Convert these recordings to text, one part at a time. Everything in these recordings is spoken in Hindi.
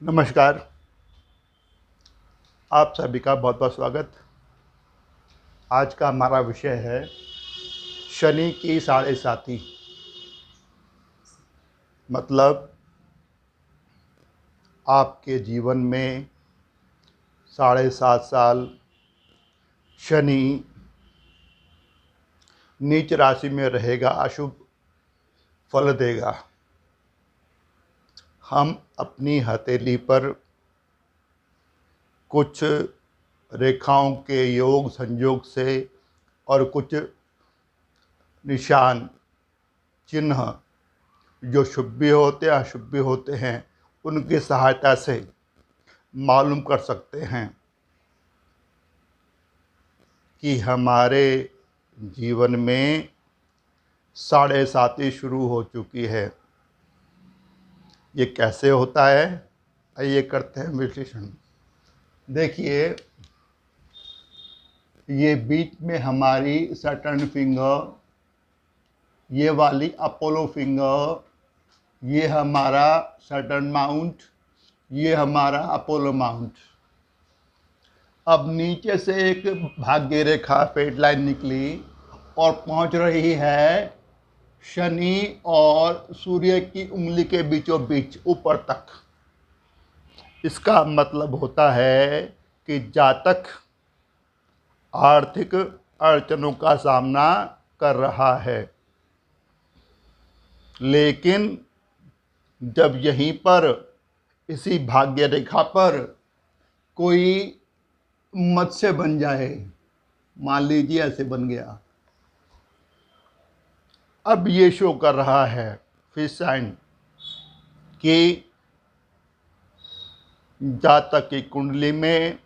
नमस्कार। आप सभी का बहुत बहुत स्वागत। आज का हमारा विषय है शनि की साढ़े साती। मतलब आपके जीवन में 7.5 साल शनि नीच राशि में रहेगा, अशुभ फल देगा। हम अपनी हथेली पर कुछ रेखाओं के योग संयोग से और कुछ निशान चिन्ह जो शुभ भी होते हैं अशुभ भी होते हैं, उनकी सहायता से मालूम कर सकते हैं कि हमारे जीवन में साढ़े साती शुरू हो चुकी है। ये कैसे होता है, आइए करते हैं विश्लेषण। देखिए, ये बीच में हमारी सैटर्न फिंगर, ये वाली अपोलो फिंगर, ये हमारा सैटर्न माउंट, ये हमारा अपोलो माउंट। अब नीचे से एक भाग्य रेखा पेड लाइन निकली और पहुंच रही है शनि और सूर्य की उंगली के बीचों बीच ऊपर तक। इसका मतलब होता है कि जातक आर्थिक अड़चनों का सामना कर रहा है, लेकिन जब यहीं पर इसी भाग्य रेखा पर कोई मत्स्य बन जाए, मान लीजिए ऐसे बन गया, अब ये शो कर रहा है फिश साइन कि जातक की कुंडली में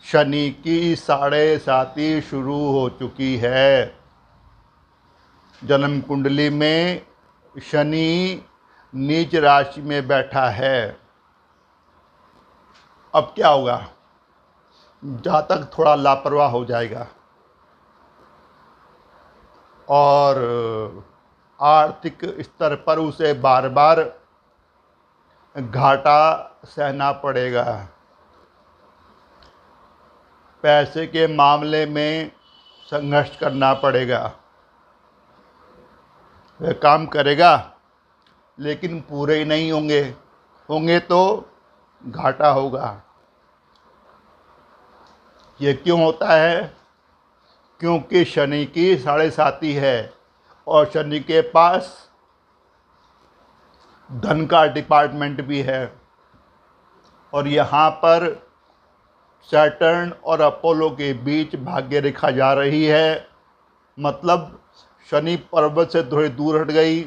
शनि की साढ़े साती शुरू हो चुकी है। जन्म कुंडली में शनि नीच राशि में बैठा है। अब क्या होगा? जातक थोड़ा लापरवाह हो जाएगा और आर्थिक स्तर पर उसे बार बार घाटा सहना पड़ेगा। पैसे के मामले में संघर्ष करना पड़ेगा। वह काम करेगा लेकिन पूरे ही नहीं होंगे तो घाटा होगा। ये क्यों होता है? क्योंकि शनि की साढ़े साती है और शनि के पास धन का डिपार्टमेंट भी है और यहाँ पर सैटर्न और अपोलो के बीच भाग्य रेखा जा रही है। मतलब शनि पर्वत से थोड़ी दूर हट गई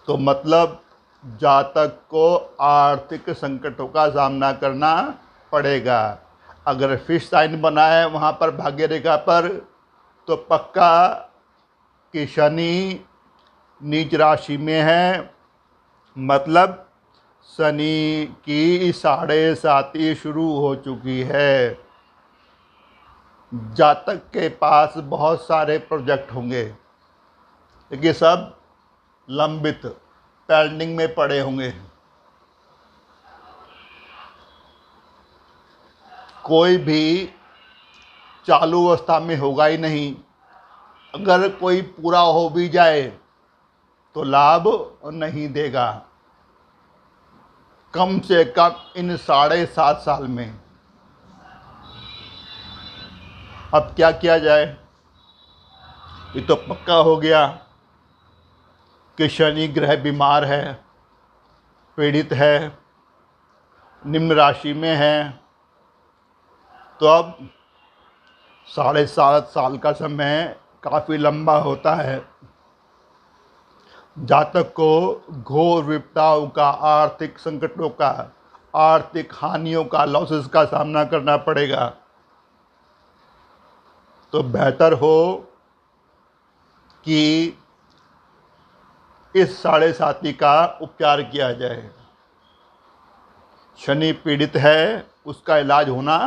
तो मतलब जातक को आर्थिक संकटों का सामना करना पड़ेगा। अगर फिश साइन बना है वहाँ पर भाग्य रेखा पर, तो पक्का कि शनि नीच राशि में है। मतलब शनि की साढ़े साती शुरू हो चुकी है। जातक के पास बहुत सारे प्रोजेक्ट होंगे, लेकिन सब लंबित पेंडिंग में पड़े होंगे। कोई भी चालू अवस्था में होगा ही नहीं। अगर कोई पूरा हो भी जाए तो लाभ नहीं देगा, कम से कम इन 7.5 साल में। अब क्या किया जाए? ये तो पक्का हो गया कि शनि ग्रह बीमार है, पीड़ित है, निम्न राशि में है। तो अब 7.5 साल का समय काफ़ी लंबा होता है। जातक को घोर विपदाओं का, आर्थिक संकटों का, आर्थिक हानियों का, लॉसेस का सामना करना पड़ेगा। तो बेहतर हो कि इस साढ़े साती का उपचार किया जाए। शनि पीड़ित है, उसका इलाज होना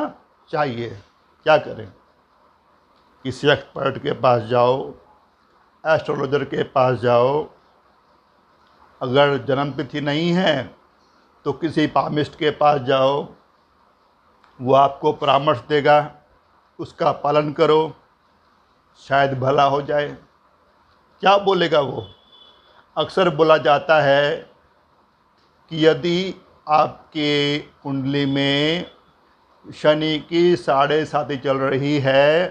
चाहिए। क्या करें? किसी एक्सपर्ट के पास जाओ, एस्ट्रोलॉजर के पास जाओ, अगर जन्मतिथि नहीं है तो किसी पामिस्ट के पास जाओ, वो आपको परामर्श देगा, उसका पालन करो, शायद भला हो जाए। क्या बोलेगा वो? अक्सर बोला जाता है कि यदि आपके कुंडली में शनि की 7.5 चल रही है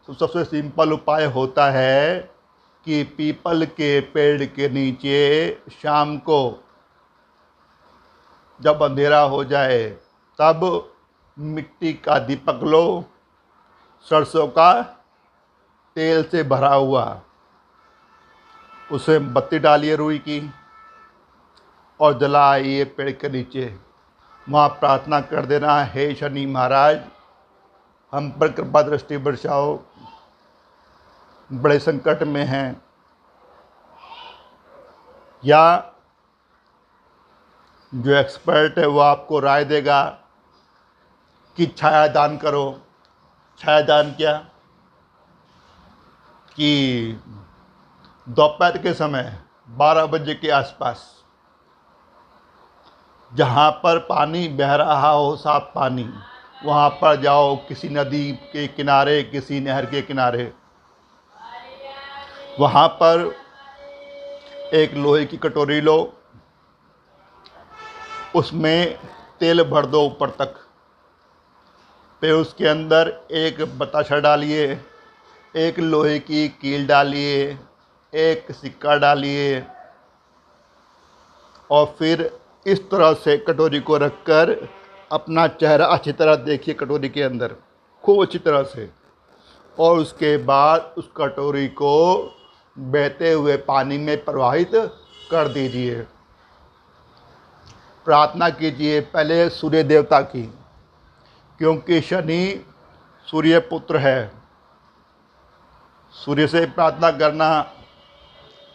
तो सबसे सिंपल उपाय होता है कि पीपल के पेड़ के नीचे शाम को जब अंधेरा हो जाए तब मिट्टी का दीपक लो, सरसों का तेल से भरा हुआ, उसे बत्ती डालिए रुई की और जलाइए पेड़ के नीचे। वहाँ प्रार्थना कर देना, हे शनि महाराज हम पर कृपा दृष्टि बरसाओ, बड़े संकट में हैं। या जो एक्सपर्ट है वो आपको राय देगा कि छाया दान करो। छाया दान क्या? कि दोपहर के समय 12 बजे के आसपास जहाँ पर पानी बह रहा हो, साफ पानी, वहाँ पर जाओ, किसी नदी के किनारे, किसी नहर के किनारे, वहाँ पर एक लोहे की कटोरी लो, उसमें तेल भर दो ऊपर तक, फिर उसके अंदर एक बताशा डालिए, एक लोहे की कील डालिए, एक सिक्का डालिए और फिर इस तरह से कटोरी को रखकर अपना चेहरा अच्छी तरह देखिए कटोरी के अंदर, खूब अच्छी तरह से, और उसके बाद उस कटोरी को बहते हुए पानी में प्रवाहित कर दीजिए। प्रार्थना कीजिए पहले सूर्य देवता की, क्योंकि शनि सूर्य पुत्र है। सूर्य से प्रार्थना करना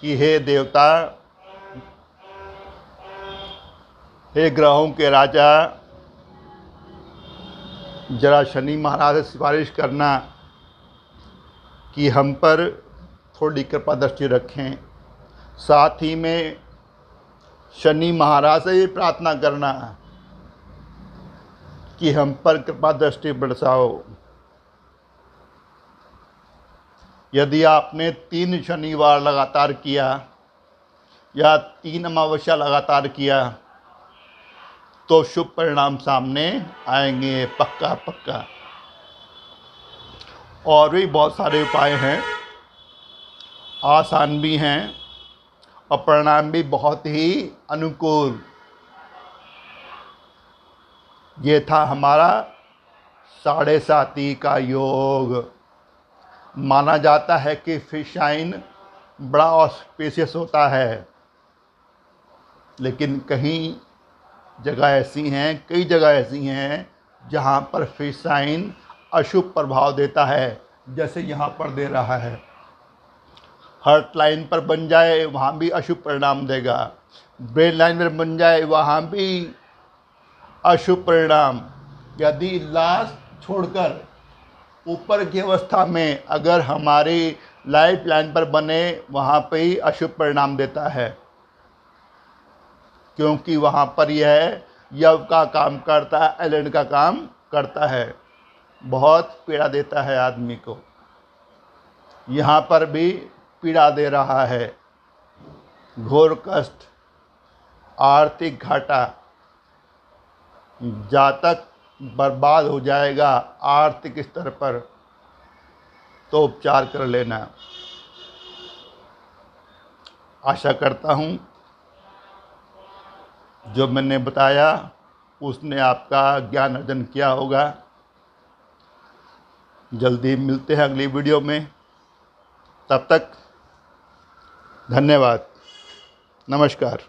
कि हे देवता, हे ग्रहों के राजा, जरा शनि महाराज से सिफारिश करना कि हम पर थोड़ी कृपा दृष्टि रखें। साथ ही में शनि महाराज से भी प्रार्थना करना कि हम पर कृपा दृष्टि बरसाओ। यदि आपने 3 शनिवार लगातार किया या 3 अमावस्या लगातार किया तो शुभ परिणाम सामने आएंगे, पक्का पक्का। और भी बहुत सारे उपाय हैं, आसान भी हैं और परिणाम भी बहुत ही अनुकूल। ये था हमारा 7.5 का योग। माना जाता है कि फिश साइन बड़ा ऑस्पिशियस होता है, लेकिन कहीं जगह ऐसी हैं, कई जगह ऐसी हैं जहाँ पर फिश साइन अशुभ प्रभाव देता है, जैसे यहाँ पर दे रहा है। हार्ट लाइन पर बन जाए वहाँ भी अशुभ परिणाम देगा, ब्रेन लाइन पर बन जाए वहाँ भी अशुभ परिणाम। यदि लास्ट छोड़कर ऊपर की अवस्था में अगर हमारी लाइफ लाइन पर बने वहाँ पे ही अशुभ परिणाम देता है, क्योंकि वहाँ पर यह यव का काम करता है, एलन का काम करता है, बहुत पीड़ा देता है आदमी को। यहाँ पर भी पीड़ा दे रहा है, घोर कष्ट, आर्थिक घाटा, जातक बर्बाद हो जाएगा आर्थिक स्तर पर, तो उपचार कर लेना। आशा करता हूँ जो मैंने बताया उसने आपका ज्ञान अर्जन किया होगा। जल्दी मिलते हैं अगली वीडियो में, तब तक धन्यवाद, नमस्कार।